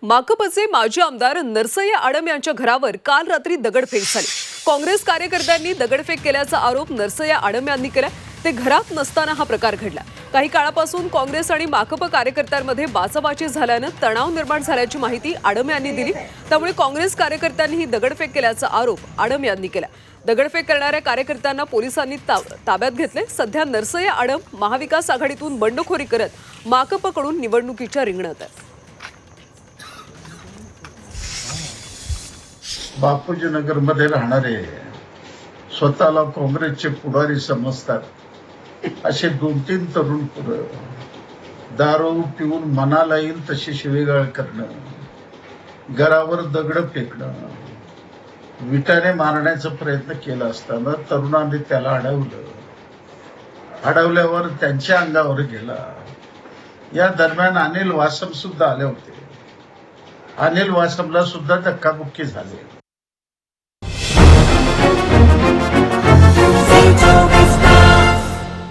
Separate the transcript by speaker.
Speaker 1: माकपचे माजी आमदार नरसय्या आडम यांच्या घरावर काल रात्री दगडफेक झाली। काँग्रेस कार्यकर्त्यांनी दगडफेक केल्याचा आरोप नरसय्या आडम यांनी केला। ते घरात नसताना हा प्रकार घडला। काही काळापासून काँग्रेस आणि माकप कार्यकर्त्यांमध्ये बाचाबाची झाल्याने तणाव निर्माण झाल्याची माहिती आडम यांनी दिली। त्यामुळे काँग्रेस कार्यकर्त्यांनी ही दगडफेक केल्याचा आरोप आडम यांनी केला। दगडफेक करणाऱ्या कार्यकर्त्यांना पोलिसांनी ताब्यात घेतले। सध्या नरसय्या आडम महाविकास आघाडीतून बंडखोरी करत माकपकडून निवडणुकीच्या रिंगणात आहेत।
Speaker 2: बापूजी नगरमध्ये राहणारे स्वतःला काँग्रेसचे पुढारी समजतात असे 2-3 तरुण पुरं दारू पिऊन मनाला येईल तशी शिवीगाळ करणं, घरावर दगड फेकणं, विटाने मारण्याचा प्रयत्न केला असताना तरुणांनी त्याला अडवल्यावर त्यांच्या अंगावर गेला। या दरम्यान अनिल वासम सुद्धा आले होते। अनिल वासमला सुद्धा धक्काबुक्की झाली।